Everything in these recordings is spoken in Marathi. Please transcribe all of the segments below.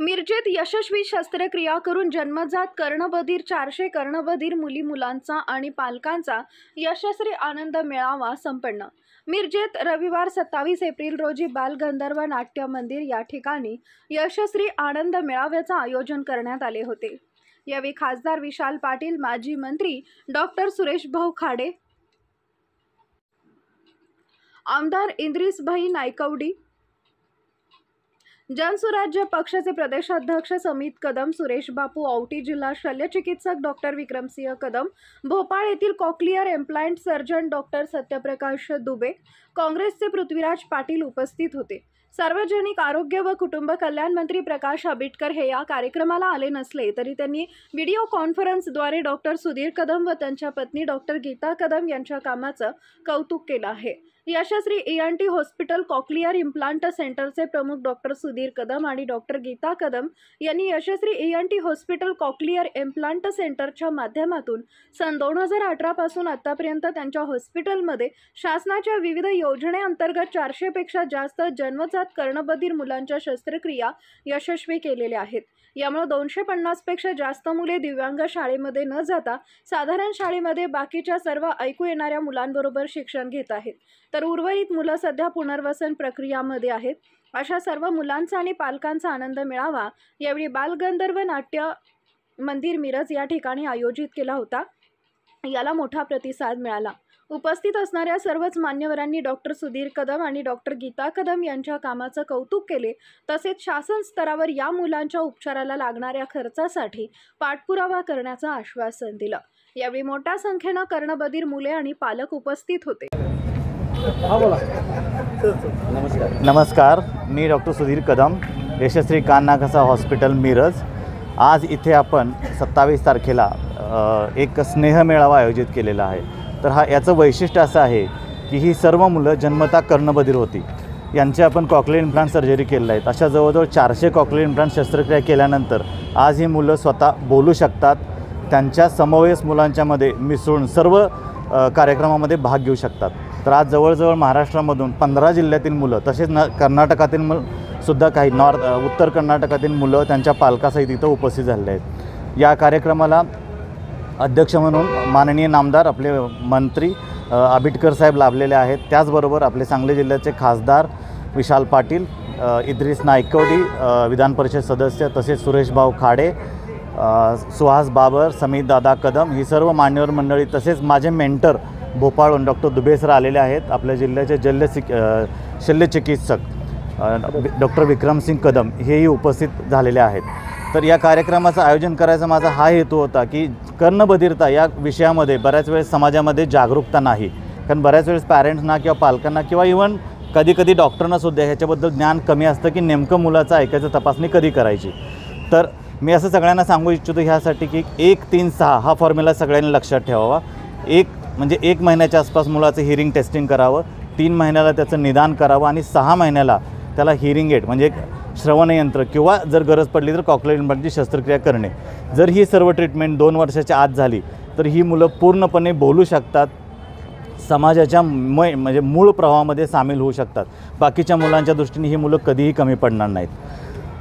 मिरजेत यशस्वी शस्त्रक्रिया करून जन्मजात कर्णबधीर 400 कर्णबधीर मुलांचा आणि पालकांचा यशस्वी आनंद मेळावा संपन्न। मिरजेत रविवार 27 एप्रिल रोजी बालगंधर्व नाट्य मंदिर या ठिकाणी यशस्वी आनंद मेळाव्याचे आयोजन करण्यात आले होते। यावेळी खासदार विशाल पाटील, माजी मंत्री डॉक्टर सुरेशभाऊ खाडे, आमदार इद्रिसभाई नायकवडी, जनसुराज्य पक्षाचे प्रदेशाध्यक्ष समित कदम, सुरेश बापू औटी, जिल्हा शल्यचिकित्सक डॉक्टर विक्रमसिंह कदम, भोपाळ येथील cochlear implant surgeon doctor Satyaprakash Dubey, काँग्रेसचे पृथ्वीराज पाटील उपस्थित होते। सार्वजनिक आरोग्य व कुटुंब कल्याण मंत्री प्रकाश आंबेडकर हे या कार्यक्रमाला आले नसले तरी त्यांनी व्हिडिओ कॉन्फरन्सद्वारे डॉक्टर सुधीर कदम व त्यांच्या पत्नी डॉक्टर गीता कदम यांच्या कामाचं कौतुक केलं आहे। यशस्वी ENT हॉस्पिटल कॉक्लियर इम्प्लांट सेंटरचे प्रमुख डॉक्टर सुधीर कदम आणि डॉक्टर गीता कदम यांनी यशस्वी ENT हॉस्पिटल कॉक्लियर इम्प्लांट सेंटरच्या माध्यमातून सन 2018 पासून आतापर्यंत त्यांच्या हॉस्पिटलमध्ये शासनाच्या विविध योजनेअंतर्गत 400 पेक्षा जास्त जन्मजात कर्णबधीर मुलांच्या शस्त्रक्रिया यशस्वी केलेल्या आहेत। यामुळे 250 पेक्षा जास्त मुले दिव्यांग शाळेमध्ये न जाता साधारण शाळेमध्ये बाकीच्या सर्व ऐकू येणाऱ्या मुलांबरोबर शिक्षण घेत आहेत, तर उर्वरित मुलं सध्या पुनर्वसन प्रक्रियामध्ये आहेत। अशा सर्व मुलांचा आणि पालकांचा आनंद मेळावा यावेळी बालगंधर्व नाट्य मंदिर मिरज या ठिकाणी आयोजित केला होता। याला मोठा प्रतिसाद मिळाला। उपस्थित असणाऱ्या सर्वच मान्यवरांनी डॉक्टर सुधीर कदम आणि डॉक्टर गीता कदम यांच्या कामाचं कौतुक केले। तसेच शासन स्तरावर या मुलांच्या उपचाराला लागणाऱ्या खर्चासाठी पाठपुरावा करण्याचं आश्वासन दिलं। यावेळी मोठ्या संख्येने कर्णबधीर मुले आणि पालक उपस्थित होते। नमस्कार, मी डॉक्टर सुधीर कदम, यशस्वी कान नाक घसा हॉस्पिटल मिरज। आज इथे आपण 27 तारखेला एक स्नेह मेळावा आयोजित केलेला आहे। तर याचं वैशिष्ट्य असं आहे की ही सर्व मुलं जन्मता कर्णबधीर होती, यांचे आपण कॉक्लियर इम्प्लांट सर्जरी केलेलं आहे। अशा जवळजवळ 400 कॉक्लियर इम्प्लांट शस्त्रक्रिया केल्यानंतर आज ही मुलं स्वतः बोलू शकतात, त्यांच्या समवयस्क मुलांच्यामध्ये मिसळून सर्व कार्यक्रमामध्ये भाग घेऊ शकतात। तर आज जवळजवळ महाराष्ट्रामधून 15 जिल्ह्यातील मुलं, तसेच कर्नाटकातील सुद्धा काही उत्तर कर्नाटकातील मुलं त्यांच्या पालकासहित इथं उपस्थित झालेले आहेत। या कार्यक्रमाला अध्यक्ष म्हणून माननीय नामदार आपले मंत्री आंबेडकर साहेब लाभलेले आहेत। त्याचबरोबर आपले सांगली जिल्ह्याचे खासदार विशाल पाटील, इद्रिस नायकवडी विधान परिषद सदस्य, तसेच सुरेशभाऊ खाडे, सुहास बाबर, समित दादा कदम, ही सर्व मान्यवर मंडळी, तसेच माझे मेंटर भोपाळहून डॉक्टर दुबे सर आलेले आहेत। आपल्या जिल्ह्याचे शल्यचिकित्सक डॉक्टर विक्रमसिंह कदम हेही उपस्थित झालेले आहेत। तर या कार्यक्रमाचं आयोजन करायचा माझा हा हेतू होता की कर्णबधिरता या विषयामध्ये बऱ्याच वेळेस समाजामध्ये जागरूकता नाही, कारण बऱ्याच वेळेस पॅरेंट्सना किंवा पालकांना किंवा इव्हन कधी ह्याच्याबद्दल ह्याच्याबद्दल ज्ञान कमी असतं की नेमकं मुलाचं ऐकायचं तपासणी कधी करायची। तर मी असं सगळ्यांना सांगू इच्छितो ह्यासाठी की 1-3-6 हा फॉर्म्युला सगळ्यांनी लक्षात ठेवावा। म्हणजे 1 महिन्याच्या आसपास मुलाचं हिअरिंग टेस्टिंग करावं, 3 महिन्याला त्याचं निदान करावं आणि 6 महिन्याला त्याला हिअरिंग एड म्हणजे श्रवणयंत्र किंवा जर गरज पडली तर कॉक्लियर इम्प्लांटची शस्त्रक्रिया करणे। जर ही सर्व ट्रीटमेंट 2 वर्षाच्या आत झाली तर ही मुलं पूर्णपणे बोलू शकतात, समाजाच्या म्हणजे मूळ प्रवाहामध्ये सामील होऊ शकतात। बाकीच्या मुलांच्या दृष्टीने ही मुलं कधीही कमी पडणार नाहीत।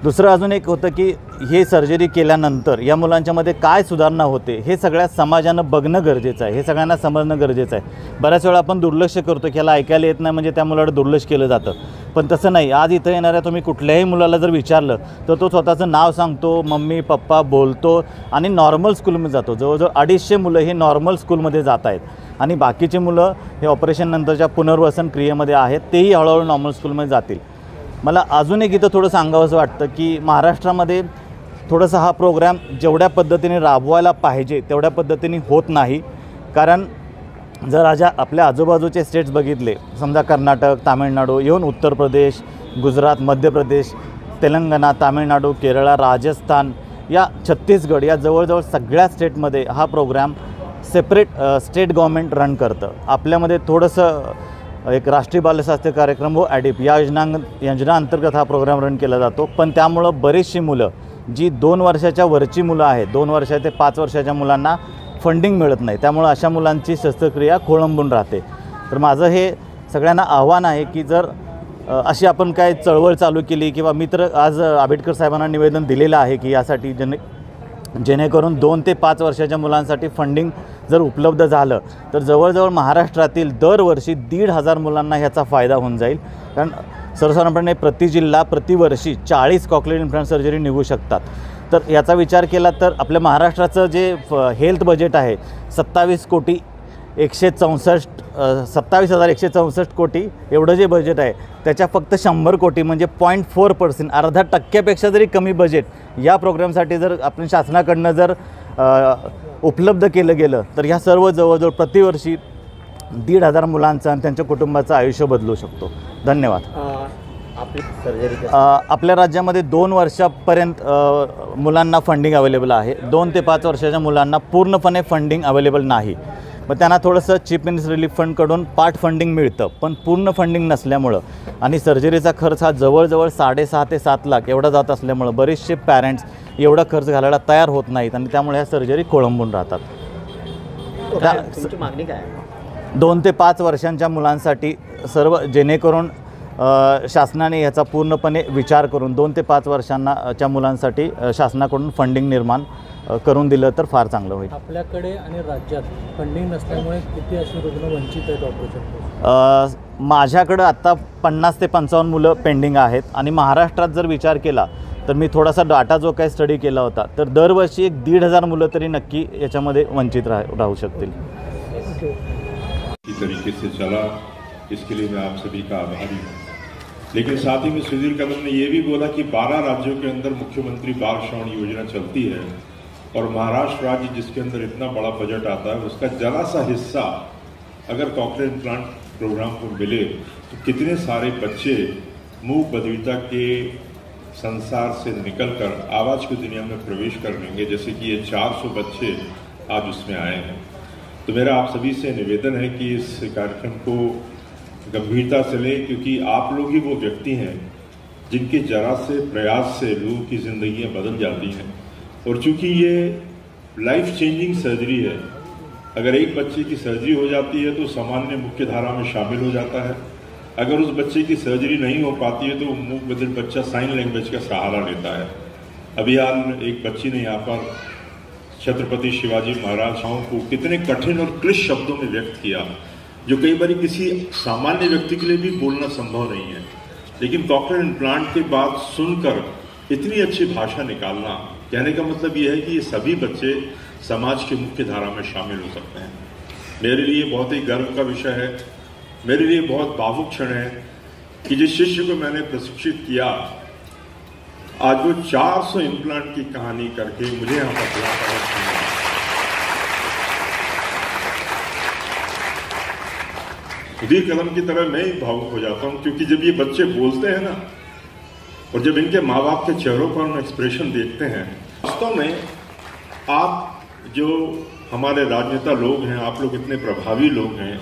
दुसरं अजून एक होतं की हे सर्जरी केल्यानंतर या मुलांच्यामध्ये काय सुधारणा होते हे सगळ्या समाजानं बघणं गरजेचं आहे, हे सगळ्यांना समजणं गरजेचं आहे। बऱ्याच वेळा आपण दुर्लक्ष करतो की याला ऐकायला येत नाही म्हणजे त्या मुलाला दुर्लक्ष केलं जातं, पण तसं नाही। आज इथं येणाऱ्या तुम्ही कुठल्याही मुलाला जर विचारलं तर तो स्वतःचं नाव सांगतो, मम्मी पप्पा बोलतो आणि नॉर्मल स्कूलमध्ये जातो। जवळजवळ 250 मुलं हे नॉर्मल स्कूलमध्ये जात आहेत आणि बाकीचे मुलं हे ऑपरेशननंतरच्या पुनर्वसन क्रियेमध्ये आहेत, तेही हळूहळू नॉर्मल स्कूलमध्ये जातील। मला अजून एक इथं थोडं सांगावंसं वाटतं की महाराष्ट्रामध्ये थोडंसं हा प्रोग्राम जेवढ्या पद्धतीने राबवायला पाहिजे तेवढ्या पद्धतीने होत नाही। कारण जर आपल्या आजूबाजूचे स्टेट्स बघितले, समजा कर्नाटक, तामिळनाडू, येऊन उत्तर प्रदेश, गुजरात, मध्य प्रदेश, तेलंगणा, तामिळनाडू, केरळ, राजस्थान, या छत्तीसगड, या जवळजवळ सगळ्या स्टेटमध्ये हा program separate state government run करतं। आपल्यामध्ये थोडंसं एक राष्ट्रीय बालस्वास्थ्य कार्यक्रम व ॲडिप या योजनांतर्गत हा प्रोग्राम रन केला जातो, पण त्यामुळं बरीचशी मुलं जी 2 वर्षाच्या वरची मुलं आहेत, 2 वर्षा ते 5 वर्षाच्या मुलांना फंडिंग मिळत नाही, त्यामुळं अशा मुलांची शस्त्रक्रिया खोळंबून राहते। तर माझं हे सगळ्यांना आव्हान आहे की जर अशी आपण काय चळवळ चालू केली किंवा मी तर आज आंबेडकर साहेबांना निवेदन दिलेलं आहे की यासाठी जेणेकरून 2 ते 5 वर्षाच्या मुलांसाठी फंडिंग जर उपलब्ध झालं तर जवळजवळ महाराष्ट्रातील दरवर्षी 1,500 मुलांना ह्याचा फायदा होऊन जाईल. कारण सर्वसाधारणपणे प्रति जिल्हा प्रतिवर्षी 40 कॉक्लिअर इम्प्लांट सर्जरी निघू शकतात. तर याचा विचार केला तर आपल्या महाराष्ट्राचं जे हेल्थ बजेट आहे 27,164 कोटी एवढं जे बजेट आहे त्याच्या फक्त 100 कोटी म्हणजे 0.4% अर्धा टक्क्यापेक्षा जरी कमी बजेट या प्रोग्रामसाठी जर आपण शासनाकडनं जर उपलब्ध केलं गेलं तर ह्या सर्व जवळजवळ प्रतिवर्षी 1,500 मुलांचं आणि त्यांच्या कुटुंबाचं आयुष्य बदलू शकतो. धन्यवाद. आपल्या राज्यामध्ये 2 वर्षापर्यंत मुलांना फंडिंग अवेलेबल आहे. 2 ते 5 वर्षाच्या मुलांना पूर्णपणे फंडिंग अवेलेबल नाही. मग त्यांना थोडंसं चीफ मिनिस्टर रिलीफ फंडकडून पार्ट फंडिंग मिळतं पण पूर्ण फंडिंग नसल्यामुळं आणि सर्जरीचा खर्च हा जवळजवळ 6.5 ते 7 लाख एवढा जात असल्यामुळं बरेचसे पॅरेंट्स एवढा खर्च घालायला तयार होत नाहीत आणि त्यामुळे ह्या सर्जरी खोळंबून राहतात. तुमची मागणी काय आहे? 2 ते 5 वर्षांच्या मुलांसाठी सर्व जेणेकरून शासनाने याचा पूर्णपणे विचार करून 2 ते 5 वर्षांच्या मुलांसाठी शासनाकडून फंडिंग निर्माण करून दिलं तर फार चांगलं होईल. आपल्याकडे आणि राज्यात फंडिंग नसल्यामुळे किती असे रुग्ण वंचित आहेत ऑपरेशन? माझ्याकडं आत्ता 50 ते 55 मुलं पेंडिंग आहेत आणि महाराष्ट्रात जर विचार केला तर मी थोडासा डाटा जो काही स्टडी केला होता तर दरवर्षी 1,500 मुलं तरी नक्की याच्यामध्ये वंचित राहू शकतील. तरीके से चला इसके लिए मैं आप सभी का आभारी हूँ. लेकिन साथ ही में सुधीर कदम ने ये भी बोला कि 12 राज्यों के अंदर मुख्यमंत्री बाल श्रवण योजना चलती है और महाराष्ट्र राज्य जिसके अंदर इतना बड़ा बजट आता है उसका जरा सा हिस्सा अगर कॉक्लियर इम्प्लांट प्रोग्राम को मिले तो कितने सारे बच्चे मूक बधिरता के संसार से निकलकर आवाज़ की दुनिया में प्रवेश कर लेंगे. जैसे कि ये 400 बच्चे आज उसमें आए हैं. तो मेरा आप सभी से निवेदन है कि इस कार्यक्रम को गंभीरता से लें क्योंकि आप लोग ही वो व्यक्ति हैं जिनके जरा से प्रयास से लोगों की ज़िंदगियां बदल जाती हैं. और चूंकि ये लाइफ चेंजिंग सर्जरी है, अगर एक बच्चे की सर्जरी हो जाती है तो सामान्य मुख्य धारा में शामिल हो जाता है. अगर उस बच्चे की सर्जरी नहीं हो पाती है तो मूक बधिर बच्चा साइन लैंग्वेज का सहारा लेता है. अभी हाल एक बच्ची ने यहाँ पर छत्रपति शिवाजी महाराज को कितने कठिन और क्लिष्ट शब्दों में व्यक्त किया जो कई बार किसी सामान्य व्यक्ति के लिए भी बोलना संभव नहीं है. लेकिन कॉक्लियर इम्प्लांट के बाद सुनकर इतनी अच्छी भाषा निकालना, कहने का मतलब यह है कि ये सभी बच्चे समाज की मुख्य धारा में शामिल हो सकते हैं. मेरे लिए बहुत ही गर्व का विषय है, मेरे लिए बहुत भावुक क्षण है कि जिस शिष्य को मैंने प्रशिक्षित किया आज वो 400 इम्प्लांट की कहानी करके मुझे यहाँ पर बुलाता है. सुधीर कदम की तरह मैं ही भावुक हो जाता हूँ क्योंकि जब ये बच्चे बोलते हैं ना और जब इनके माँ बाप के चेहरों पर हम एक्सप्रेशन देखते हैं, वास्तव में आप जो हमारे राजनेता लोग हैं, आप लोग इतने प्रभावी लोग हैं,